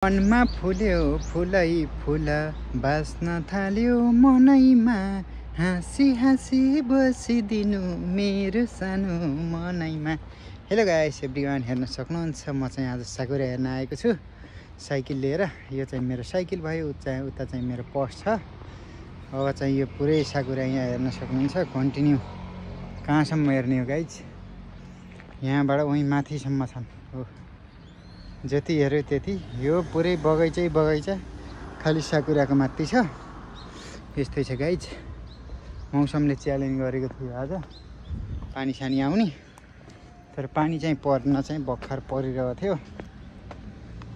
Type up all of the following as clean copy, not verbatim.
मनमा फुल्यो फुलै फुल बाँच्न थाल्यो मनैमा हाँसी हाँसी बसिदिनु मेरो सानो मनैमा। हेलो गाइस एभ्रिवान, हेर्न सक्नुहुन्छ म चाहिँ आज साकुरा हेर्न आएको छु साइकल लिएर। यो चाहिँ मेरो साइकल भयो, उता चाहिँ मेरो पर्स छ। अब चाहिँ यो पुरै साकुरा यहाँ हेर्न सक्नुहुन्छ। कन्टिन्यू कहाँसम्म हेर्ने हो गाइस, यहाँबाट उहीँ माथिसम्म छन् हो। जति हेऱ्यो त्यति। यो पुरै बगैँचै बगैँचा, खालि साकुराको माथि छ। यस्तै छ गाइज। मौसमले च्यालेन्ज गरेको थियो आज पानी सानी आउने, तर पानी चाहिँ पर्न चाहिँ भर्खर परिरहेको थियो।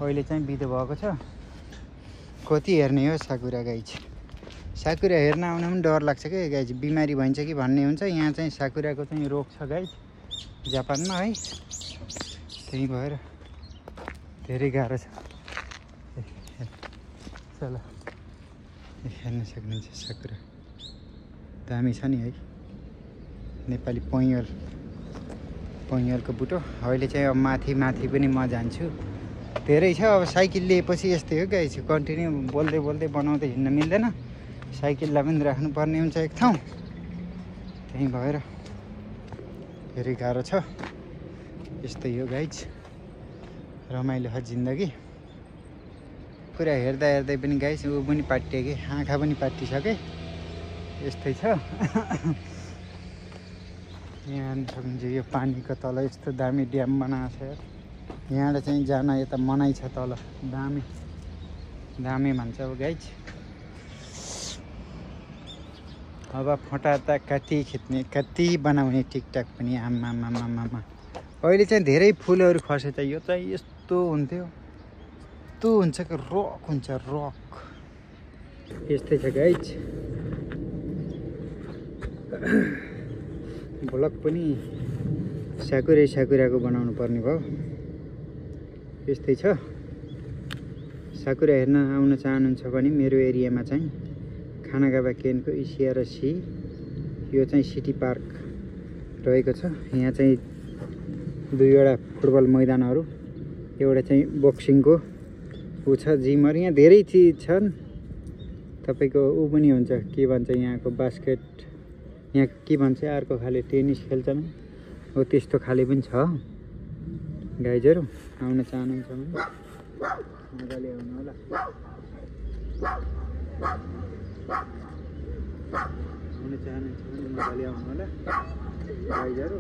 अहिले चाहिँ बिदो भएको छ। कति हेर्ने हो साकुरा गाइज। साकुरा हेर्न आउन पनि डर लाग्छ क्या गाइज, बिमारी भइन्छ कि भन्ने हुन्छ। यहाँ चाहिँ साकुराको चाहिँ रोग छ गाइज जापानमा है, त्यही भएर धेरै गाह्रो छ। चल हेर्न सक्नुहुन्छ साकुरा दामी छ नि है। नेपाली पैँयलको बुटो। अहिले चाहिँ अब माथि पनि म जान्छु। धेरै छ। अब साइकल लिएपछि यस्तै हो गाइस, कन्टिन्यू बोल्दै बोल्दै बनाउँदै हिँड्न मिल्दैन। साइकललाई पनि राख्नुपर्ने हुन्छ एक ठाउँ, त्यही भएर धेरै गाह्रो छ। यस्तै हो गाइस, रमाइलो छ जिन्दगी। कुरा हेर्दा हेर्दै पनि गाइस ऊ पनि पाटियो कि, आँखा पनि पाटिसके। यस्तै छ। यहाँ सक्नुहुन्छ यो पानीको तल यस्तो दामी ड्याम बनाएको छ। यहाँबाट चाहिँ जान यता मनाइ छ तल, दामी भन्छ अब गाइस। अब फोटा त कति खिच्ने, कति बनाउने टिकटक पनि। आमा अहिले चाहिँ धेरै फुलहरू खसेछ। यो चाहिँ यस्तो हुन्थ्यो, यस्तो हुन्छ कि रक हुन्छ, रक। यस्तै छ गाइज। ब्लग पनि साकुराको बनाउनु पर्ने भयो। यस्तै छ। साकुरा हेर्न आउन चाहनुहुन्छ भने मेरो एरियामा चाहिँ खानागाबा केनको इसिआर सी, यो चाहिँ सिटी पार्क रहेको छ। यहाँ चाहिँ दुईवटा फुटबल मैदानहरू, एउटा चाहिँ बक्सिङको ऊ छ, जिमहरू। यहाँ धेरै चिज छन्। तपाईँको ऊ पनि हुन्छ, के भन्छ यहाँको बास्केट, यहाँ के भन्छ अर्को खाले टेनिस खेल्छन् हो, त्यस्तो खाले पनि छ। गाइजहरू आउन चाहनुहुन्छ भने मजाले आउनु होला। आउन चाहनुहुन्छ भने मजाले आउनु होला गाइजहरू।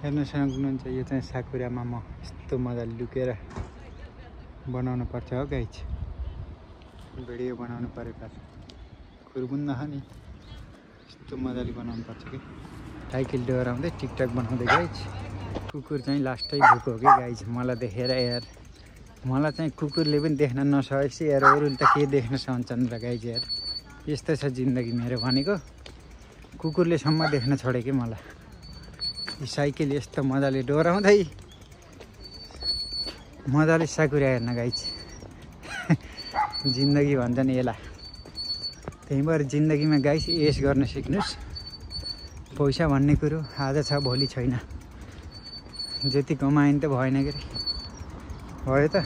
हेर्न सक्नुहुन्छ यो चाहिँ साकुरामा म यस्तो मजाले लुकेर बनाउनु पर्छ हो गाइज। भिडियो बनाउनु परेको खुरबुन्द छ नि, यस्तो मजाले बनाउनु पर्छ कि। साइकल डोराउँदै टिकटक बनाउँदै गाइज। कुकुर चाहिँ लास्टै भुको हो कि गाइज, मलाई देखेर यार। मलाई चाहिँ कुकुरले पनि देख्न नसकेपछि यार अरूले त के देख्न सक्छन् र गाइज यार। यस्तो छ जिन्दगी मेरो भनेको। कुकुरले सम्म देख्न छोड्यो कि मलाई। यो साइकल यस्तो मजाले डोराउँदै मजाले साकुरा हेर्न गाइज। जिन्दगी भन्छ नि यसलाई। त्यही भएर जिन्दगीमा गाइस एस गर्न सिक्नुहोस्। पैसा भन्ने कुरो आज छ भोलि छैन। जति कमायो त भएन के अरे, भयो त।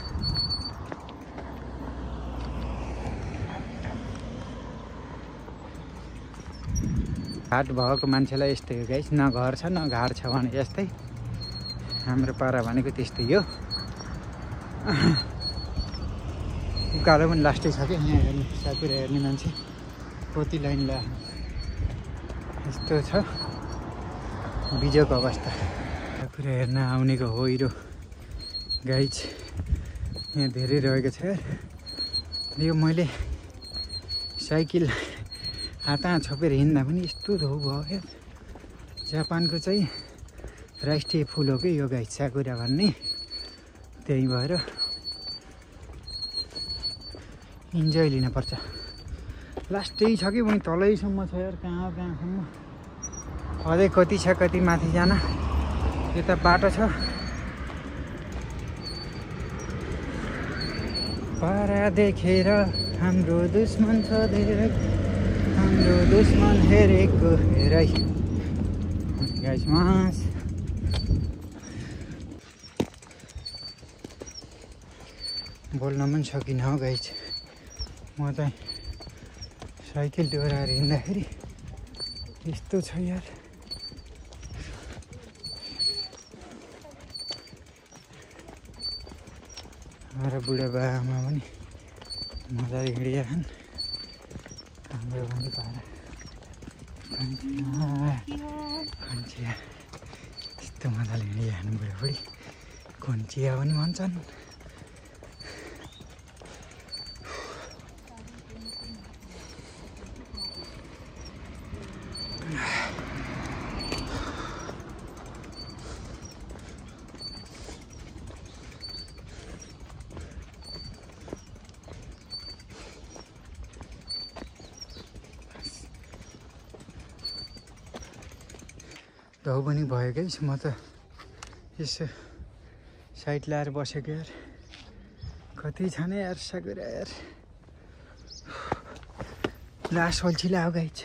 घाट भएको मान्छेलाई यस्तै हो गाइस, न घर छ न घाट छ भने यस्तै। हाम्रो पारा भनेको त्यस्तै हो। उकालो पनि लास्टै छ क्या। यहाँ हेर्नु साकुरा हेर्ने मान्छे कति लाइन लाग्यो। यस्तो छ बिजोको अवस्था। साकुरा हेर्न आउनेको होइरो गाइज यहाँ धेरै रहेको छ। यो मैले साइकल हातमा छोपेर हिँड्दा पनि यस्तो धो भयो यार। जापानको चाहिँ राष्ट्रिय फुल हो कि यो गाइज साकुरा भन्ने, त्यही भएर इन्जोय लिनुपर्छ। लास्टै छ कि उहीँ तलैसम्म छ यार, कहाँसम्म अझै कति छ, कति माथि जान। यता बाटो छ। पारा देखेर हाम्रो दुश्मन छ धेरै, हाम्रो दुश्मन हेरेको हेरै गाइस। बोल्न पनि सकिनँ हो गाइज। म चाहिँ साइकल डोराएर हिँड्दाखेरि यस्तो छ यार। हाम्रो बुढाबा आमा पनि मजाले हिँडिरहेछन्। हाम्रो पनि पारा खन्चिया यस्तो मजाले हिँडिरहेछन् बुढाबुढी। खन्चिया पनि भन्छन्। घाउ पनि भयो क्या। म त यसो साइड लाएर बसेको यार। कति छ नि यार सागुरा यार। लास्ट अल्छी लाग्यो गाइज।